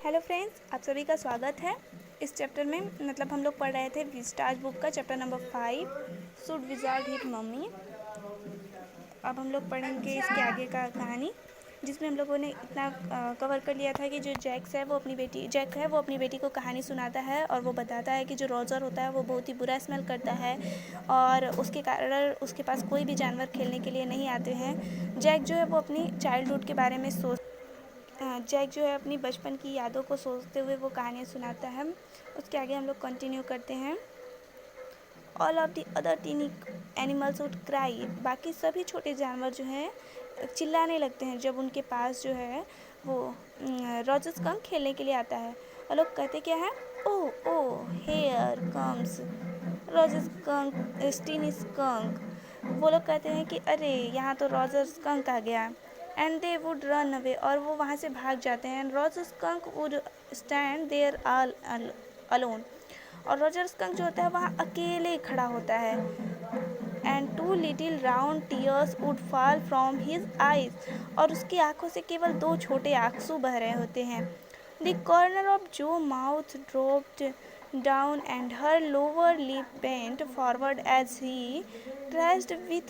Hello friends, आप सभी का स्वागत है। इस चैप्टर में हम लोग पढ़ रहे थे विस्टाज बुक का chapter number 5, should wizard hit mummy. अब हम लोग पढ़ेंगे इसके आगे का कहानी, जिसमें हम लोगों ने इतना कवर कर लिया था कि जो जैक है वो अपनी बेटी को कहानी सुनाता है और वो बताता है कि जो रोजर होता है वो बहुत ही बुरा स्मेल करता है और उसके कारण उसके पास कोई भी जानवर खेलने के लिए नहीं आते हैं। जैक जो है वो अपनी चाइल्डहुड के बारे में जैक जो है अपनी बचपन की यादों को सोचते हुए वो कहानियाँ सुनाता है। उसके आगे हम लोग कंटिन्यू करते हैं। All of the other tiny animals would cry. बाकी सभी छोटे जानवर जो हैं चिल्लाने लगते हैं जब उनके पास जो है वो रोजर स्कंक खेलने के लिए आता है। और लोग कहते क्या है, oh oh here comes Roger skunk tiny skunk. वो लोग कहते हैं कि अरे यहाँ तो रोजर स्कंक आ गया। And they would run away, और वो वहाँ से भाग जाते हैं। And Roger skunk would stand there all alone, और रोजर स्कंक जो होता है वहाँ अकेले खड़ा होता है। And 2 little round tears would fall from his eyes, और उसकी आंखों से केवल 2 छोटे आंसू बह रहे होते हैं। द कॉर्नर ऑफ जो mouth dropped down and her lower lip bent forward as he traced with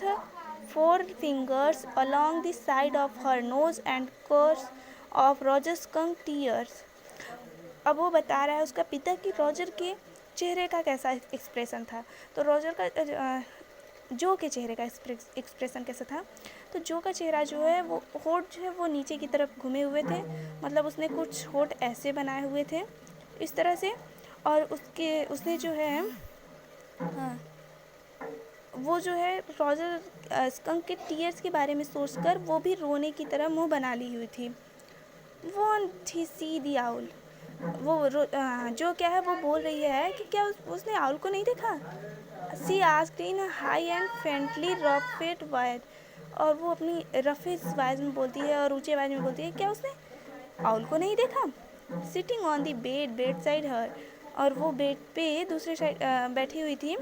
four fingers along the side of her nose and course of Roger skunk tears. अब वो बता रहा है उसका पिता कि रॉजर के चेहरे का कैसा एक्सप्रेशन था। तो रॉजर का जो के चेहरे का एक्सप्रेशन कैसा था। तो जो का चेहरा जो है वो होठ जो है वो नीचे की तरफ घूमे हुए थे, मतलब उसने कुछ होठ ऐसे बनाए हुए थे इस तरह से। और उसने जो है वो जो है रॉजर स्कंक के टीयर्स के बारे में सोचकर वो भी रोने की तरह मुंह बना ली हुई थी। Want he C the owl. जो क्या है वो बोल रही है कि क्या उसने आउल को नहीं देखा। She asked in high and friendly रफेट वॉइस, और वो अपनी रफेट वॉइस में बोलती है और ऊंचे आवाज में बोलती है क्या उसने आउल को नहीं देखा। Sitting on the bed side her, और वो बेड पे दूसरे साइड बैठी हुई थी।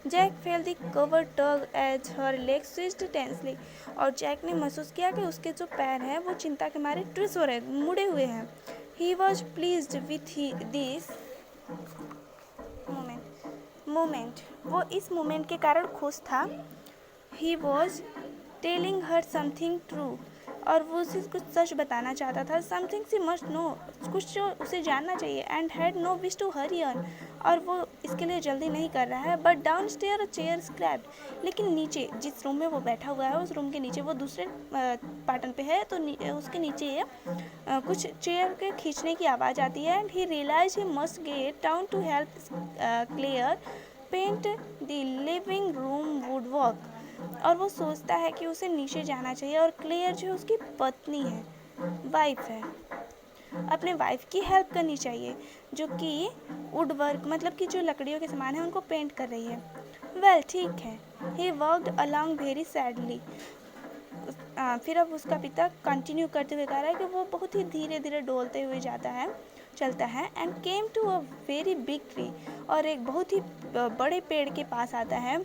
Jack fell the cover tug as her leg switched tensely, और जैक ने महसूस किया कि उसके जो पैर हैं वो चिंता के मारे ट्विस्ट हो रहे, मुड़े हुए हैं। He was pleased with this moment, वो इस मोमेंट के कारण खुश था। He was telling her something true, और वो उसे कुछ सच बताना चाहता था। समथिंग सी मस्ट नो, कुछ जो उसे जानना चाहिए। And had no wish to hurry on, और वो इसके लिए जल्दी नहीं कर रहा है। But downstairs a chair scraped, लेकिन नीचे जिस रूम में वो बैठा हुआ है उस रूम के नीचे वो दूसरे पाटन पे है, तो उसके नीचे कुछ चेयर के खींचने की आवाज़ आती है। And he realize he must get down to help clear paint the living room would walk, और वो सोचता है कि उसे नीचे जाना चाहिए। और क्लेयर जो उसकी पत्नी है, वाइफ है, अपने वाइफ की हेल्प करनी चाहिए, जो कि वुड वर्क मतलब कि जो लकड़ियों के सामान है उनको पेंट कर रही है। वेल ठीक है। He worked along very sadly. फिर अब उसका पिता कंटिन्यू करते हुए कह रहा है कि वो बहुत ही धीरे धीरे डोलते हुए चलता है। And came to a very big tree, और एक बहुत ही बड़े पेड़ के पास आता है।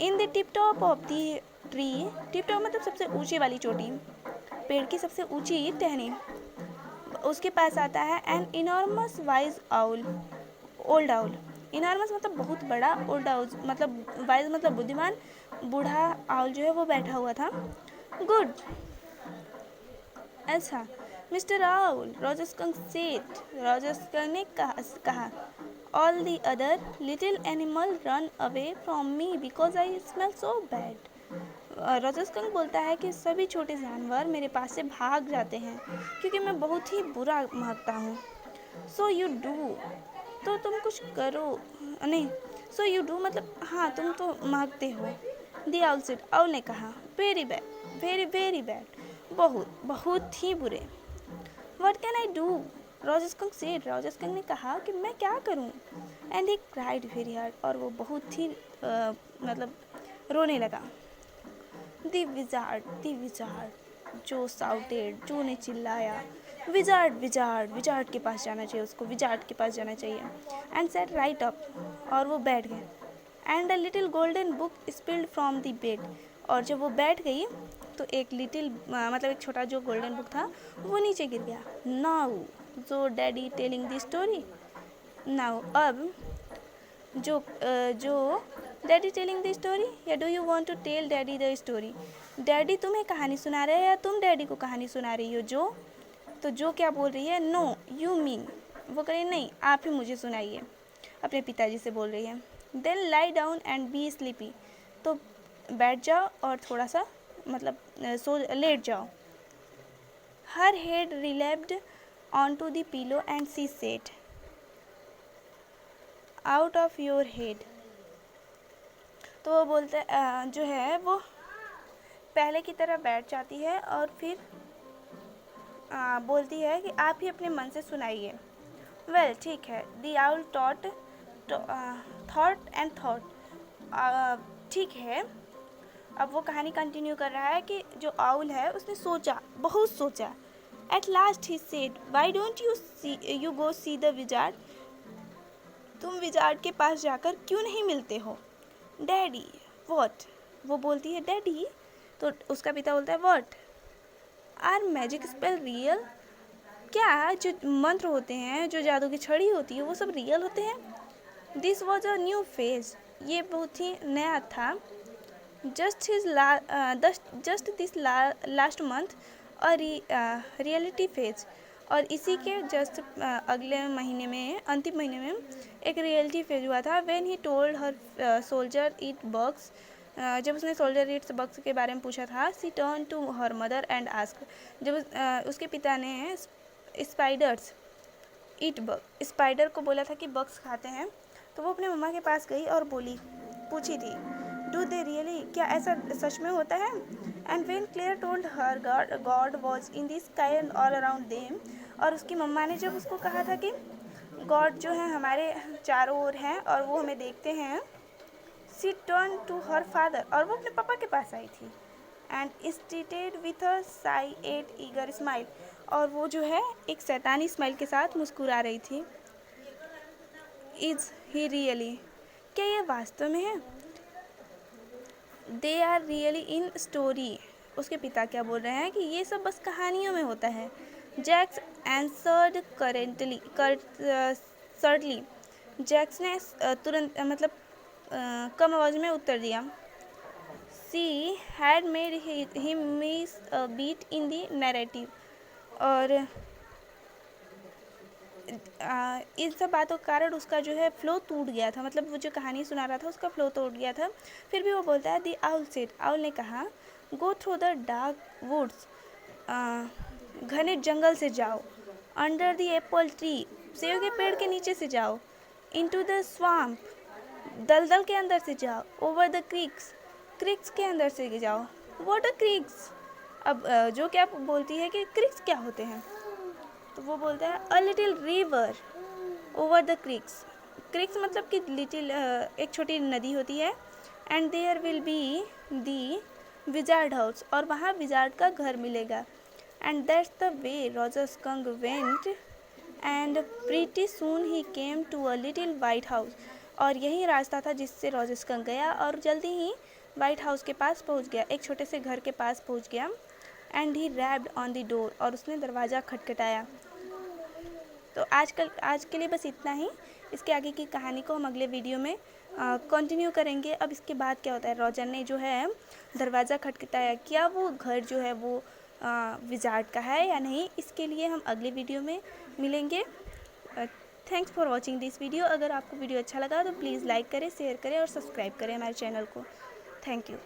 In the tip top of the tree, tip top मतलब सबसे ऊंची वाली चोटी, पेड़ की सबसे ऊंची टहनी, उसके पास आता है an enormous wise owl, old owl. Enormous मतलब बहुत बड़ा, ओल्ड आउल मतलब वाइज मतलब बुद्धिमान, बूढ़ा आउल जो है वो बैठा हुआ था। गुड, अच्छा mister owl, Roger skunk said, Roger skunk ने कहा all the other little animal run away from me because I smell so bad. Roger skunk बोलता है कि सभी छोटे जानवर मेरे पास से भाग जाते हैं क्योंकि मैं बहुत ही बुरा महकता हूँ। सो यू डू, तो तुम कुछ करो, नहीं, सो यू डू मतलब हाँ तुम तो महकते हो। दी आउल सेड, आउल ने कहा, very bad, very very bad, बहुत बहुत ही बुरे। What can I do, Roger skunk said, Roger skunk ने कहा कि मैं क्या करूं। And he cried very hard, और वो बहुत ही मतलब रोने लगा। दी विजार्ड, जो साउटेड, जो ने चिल्लाया, विजार्ड विजार्ड विजार्ड के पास जाना चाहिए, उसको विजार्ड के पास जाना चाहिए। एंड सेट राइट अप, और वो बैठ गए। And a little golden book spilled from the bed, और जब वो बैठ गई तो एक लिटिल मतलब एक छोटा जो गोल्डन बुक था वो नीचे गिर गया। Now so daddy telling the story. Now अब जो डैडी टेलिंग द स्टोरी या do you want to tell daddy the story? Daddy तुम्हें कहानी सुना रहे हैं या तुम डैडी को कहानी सुना रही हो जो? तो जो क्या बोल रही है? No you mean. वो कह रही नहीं, आप ही मुझे सुनाइए। अपने पिताजी से बोल रही है। Then lie down and be sleepy. तो बैठ जाओ और थोड़ा सा मतलब लेट जाओ। Her head relapped on to the pillow and she said out of your head. तो वो बोलते जो है वो पहले की तरह बैठ जाती है और फिर बोलती है कि आप ही अपने मन से सुनाइए। वेल ठीक है। The owl thought and thought. ठीक है। अब वो कहानी कंटिन्यू कर रहा है कि जो आउल है उसने सोचा, बहुत सोचा। At last he said why don't you go see the wizard. तुम विजार्ड के पास जाकर क्यों नहीं मिलते हो? Daddy what. वो बोलती है डैडी। तो उसका पिता बोलता है what are magic spell real. क्या जो मंत्र होते हैं, जो जादू की छड़ी होती है, वो सब रियल होते हैं? This was a new phase. ये बहुत ही नया था। जस्ट दिस लास्ट मंथ और रियलिटी फेज। और इसी के जस्ट अगले महीने में, अंतिम महीने में एक रियलिटी फेज हुआ था। When he told her soldier eat bugs. जब उसने सोल्जर ईट्स बग्स के बारे में पूछा था, she turn to her mother and ask. जब उसके पिता ने स्पाइडर्स ईट बग, स्पाइडर को बोला था कि बग्स खाते हैं, तो वो अपने मम्मा के पास गई और पूछी थी डू दे रियली, क्या ऐसा सच में होता है? And when Clare told her God was in the sky and all around them. और उसकी मम्मा ने जब उसको कहा था कि गॉड जो है हमारे चारों ओर हैं और वो हमें देखते हैं, she turn to her father. और वो अपने पापा के पास आई थी। And stated with a sly at eager smile. और वो जो है एक शैतानी स्माइल के साथ मुस्कुरा रही थी। इज ही रियली, क्या ये वास्तव में है? They are really in story. उसके पिता क्या बोल रहे हैं कि ये सब बस कहानियों में होता है। Jacques answered certainly. जैक्स ने तुरंत मतलब कम आवाज़ में उत्तर दिया। She had made him miss a beat in the narrative. और इन सब बातों के कारण उसका जो है फ्लो टूट गया था। मतलब वो जो कहानी सुना रहा था उसका फ्लो टूट गया था। फिर भी वो बोलता है दी आउल सेड। आउल ने कहा go through the dark woods. घने जंगल से जाओ। Under the apple tree. सेब के पेड़ के नीचे से जाओ। Into the swamp. दलदल के अंदर से जाओ। Over the creeks. क्रीक्स के अंदर से जाओ। Water creeks. अब जो क्या बोलती है कि क्रीक्स क्या होते हैं, तो वो बोलता है a little river over the creeks. Creeks मतलब कि लिटिल एक छोटी नदी होती है। And there will be the wizard house. और वहाँ विजार्ड का घर मिलेगा। And that's the way Roger skunk went and pretty soon he came to a little white house. और यही रास्ता था जिससे रॉजर स्कंक गया और जल्दी ही वाइट हाउस के पास पहुँच गया, एक छोटे से घर के पास पहुँच गया। And he wrapped on the door. और उसने दरवाज़ा खटखटाया। तो आज के लिए बस इतना ही। इसके आगे की कहानी को हम अगले वीडियो में कंटिन्यू करेंगे। अब इसके बाद क्या होता है, रॉजर ने जो है दरवाज़ा खटखटाया, क्या वो घर जो है वो विजार्ड का है या नहीं, इसके लिए हम अगले वीडियो में मिलेंगे। Thanks for watching this video. अगर आपको वीडियो अच्छा लगा तो प्लीज़ लाइक करें, शेयर करें और सब्सक्राइब करें हमारे चैनल को। Thank you.